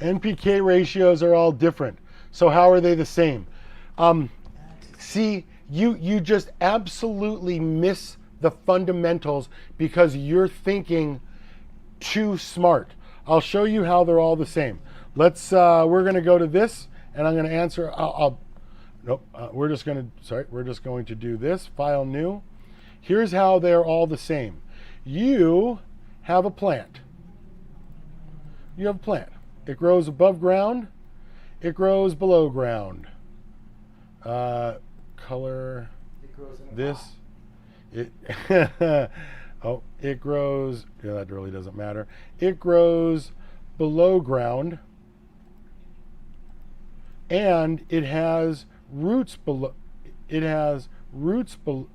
NPK ratios are all different. So how are they the same? See, you just absolutely miss the fundamentals because you're thinking too smart. I'll show you how they're all the same. We're going to go to this, and I'm going to answer. We're just going to do this. File new. Here's how they're all the same. You have a plant. You have a plant. It grows above ground. It grows below ground. Color It grows in a this. pot. It grows. Yeah, that really doesn't matter. It grows below ground, and it has roots below. It has roots below.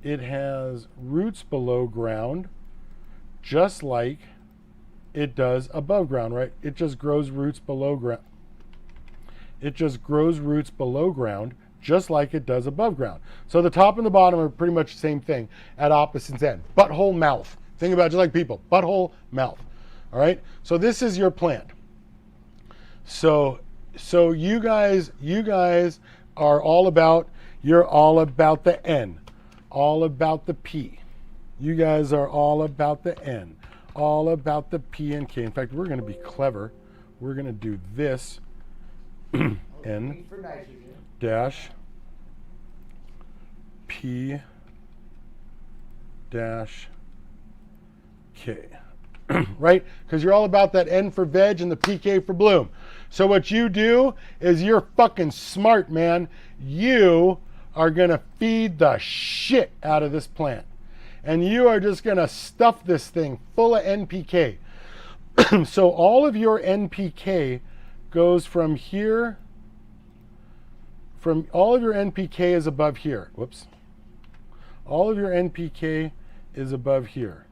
It has roots below ground, just like it does above ground, right? It just grows roots below ground. It just grows roots below ground, just like it does above ground. So the top and the bottom are pretty much the same thing at opposite ends. Butthole, mouth. Think about it just like people. Butthole, mouth. All right? So this is your plant. So you guys are all about, you're all about the N, all about the P. You guys are all about the N, all about the P and K. In fact, we're going to be clever. We're going to do this. N For nitrogen. dash P dash K. Right? Because you're all about that N for veg and the PK for bloom. So what you do is you're fucking smart, man. You are going to feed the shit out of this plant. And you are just going to stuff this thing full of NPK. So all of your NPK goes from here, all of your NPK is above here. Whoops. All of your NPK is above here.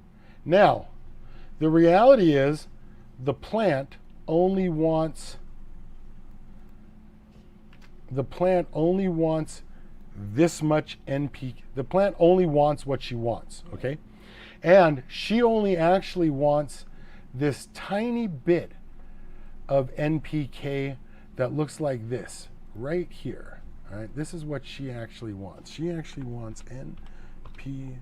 Now, the reality is the plant only wants this much NPK. The plant only wants what she wants, okay? And she only actually wants this tiny bit of NPK that looks like this right here. All right, this is what she actually wants. She actually wants NPK.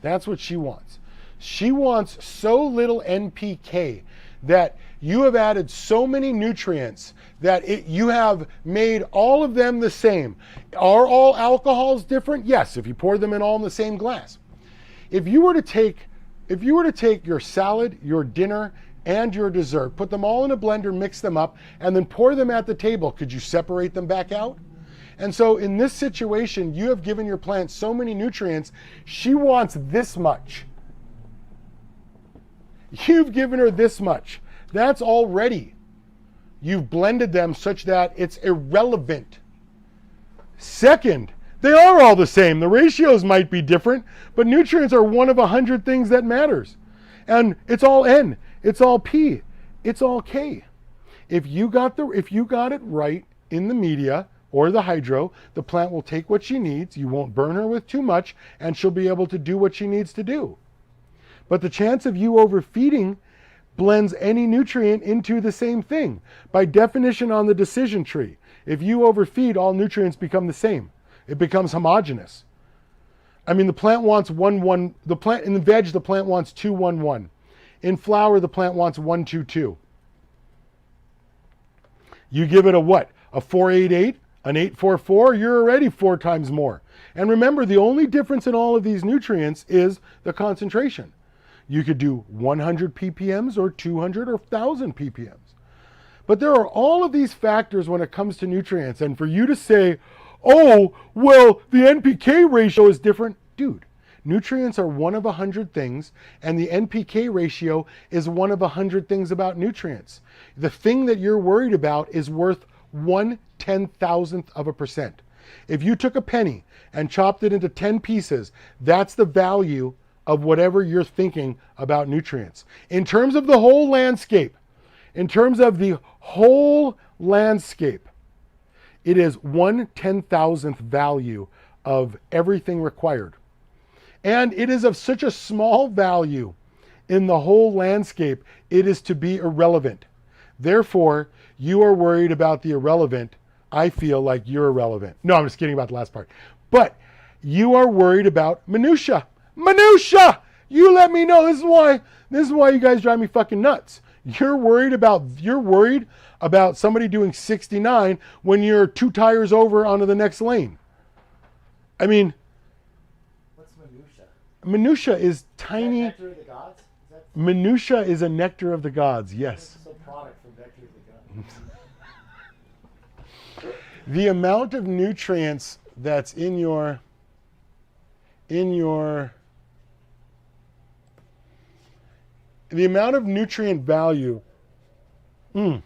That's what she wants. She wants so little NPK that you have added so many nutrients that you have made all of them the same. Are all alcohols different? Yes, if you pour them in all in the same glass. If you were to take your salad, your dinner, and your dessert, put them all in a blender, mix them up, and then pour them at the table, could you separate them back out? And so in this situation, you have given your plant so many nutrients, she wants this much. You've given her this much. That's already. You've blended them such that it's irrelevant. Second, they are all the same. The ratios might be different, but nutrients are one of 100 things that matters. And it's all N, it's all P, it's all K. If you got it right in the media or the hydro, the plant will take what she needs, you won't burn her with too much, and she'll be able to do what she needs to do. But the chance of you overfeeding blends any nutrient into the same thing. By definition on the decision tree, if you overfeed, all nutrients become the same. It becomes homogeneous. I mean, the plant wants 1-1. The plant in the veg, the plant wants 2-1-1. In flour, the plant wants 1-2-2. You give it a what? A 4-8-8, an 8-4-4. You're already 4 times more. And remember, the only difference in all of these nutrients is the concentration. You could do 100 ppms or 200 or 1,000 ppms. But there are all of these factors when it comes to nutrients. And for you to say, oh, well, the NPK ratio is different. Dude, nutrients are one of 100 things, and the NPK ratio is one of 100 things about nutrients. The thing that you're worried about is worth 1/10,000%. If you took a penny and chopped it into 10 pieces, that's the value of whatever you're thinking about nutrients. In terms of the whole landscape, it is 1/10,000th value of everything required. And it is of such a small value in the whole landscape, it is to be irrelevant. Therefore, you are worried about the irrelevant. I feel like you're irrelevant. No, I'm just kidding about the last part. But you are worried about minutia. Minutia! You let me know. This is why you guys drive me fucking nuts. You're worried about somebody doing 69 when you're 2 tires over onto the next lane. I mean, what's minutia? Minutia is tiny. Nectar of the gods? Minutia is a nectar of the gods. Yes. It's a product from Nectar of the Gods. The amount of nutrients that's in your the amount of nutrient value. You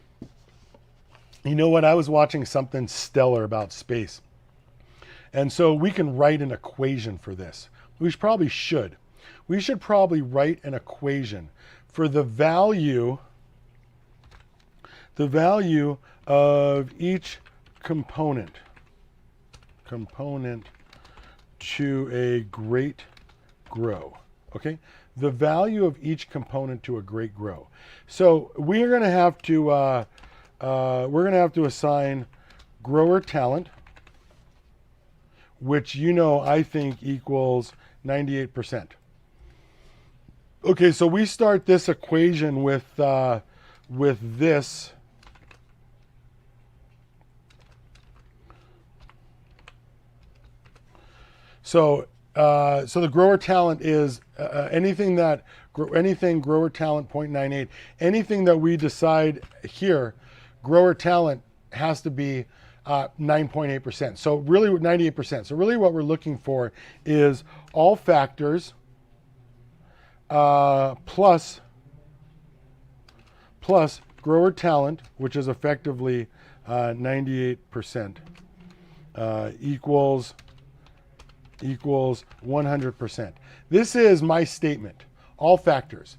know what? I was watching something stellar about space. And so we can write an equation for this. We probably should. We should probably write an equation for the value of each component to a great grow. Okay? The value of each component to a great grow. So we're going to have to assign grower talent, which I think equals 98%. Okay, so we start this equation with this. So the grower talent is anything grower talent 0.98. Anything that we decide here, grower talent has to be 9.8%. So really 98%. So really what we're looking for is all factors plus grower talent, which is effectively 98%, equals 100%. This is my statement. All factors.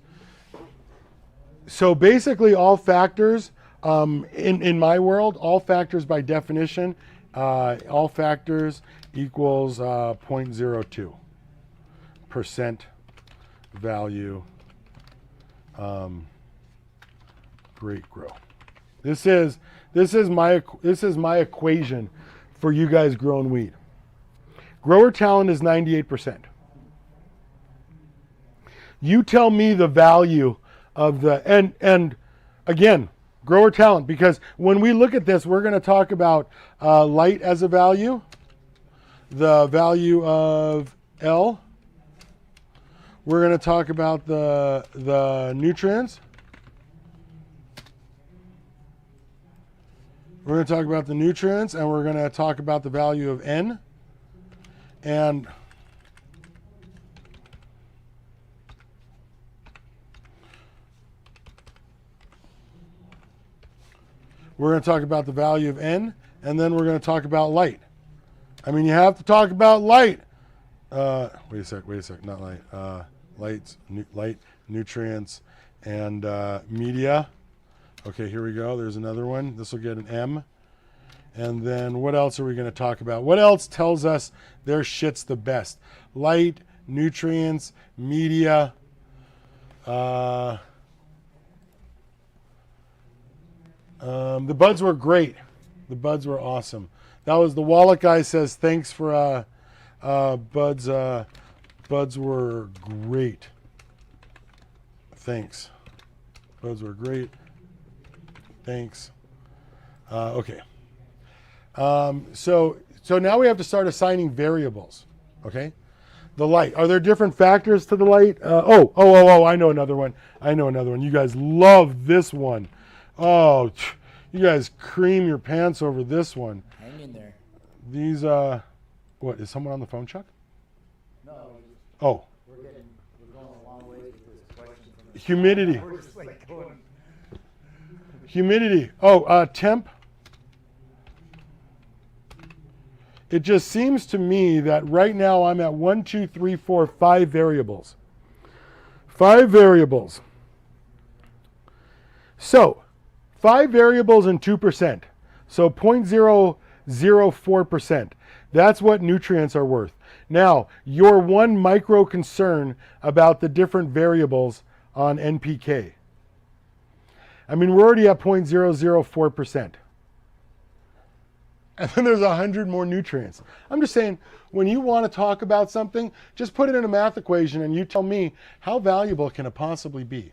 So basically all factors, in my world, all factors by definition, all factors equals 0.02% value great grow. This is my equation for you guys growing weed. Grower talent is 98%. You tell me the value of the, and again, grower talent, because when we look at this, we're going to talk about light as a value, the value of L. We're going to talk about the nutrients. We're going to talk about the nutrients, and we're going to talk about the value of N. And we're going to talk about the value of N, and then we're going to talk about light. I mean, you have to talk about light. Wait a sec, not light. Light, nutrients, and media. Okay, here we go. There's another one. This will get an M. And then what else are we going to talk about? What else tells us their shit's the best? Light, nutrients, media. The buds were great. The buds were awesome. That was the wallet guy says thanks for buds. Buds were great. Thanks. Buds were great. Thanks. Okay. So now we have to start assigning variables, okay? The light. Are there different factors to the light? I know another one. You guys love this one. Oh, you guys cream your pants over this one. Hang in there. These, what, is someone on the phone, Chuck? No. Oh. We're going a long way with this question. Humidity. We're just like going. Humidity. Temp. It just seems to me that right now I'm at 5 variables. 5 variables. So, 5 variables and 2%. So 0.004%. That's what nutrients are worth. Now, your one micro concern about the different variables on NPK. I mean, we're already at 0.004%. And then there's 100 more nutrients. I'm just saying, when you want to talk about something, just put it in a math equation and you tell me how valuable can it possibly be.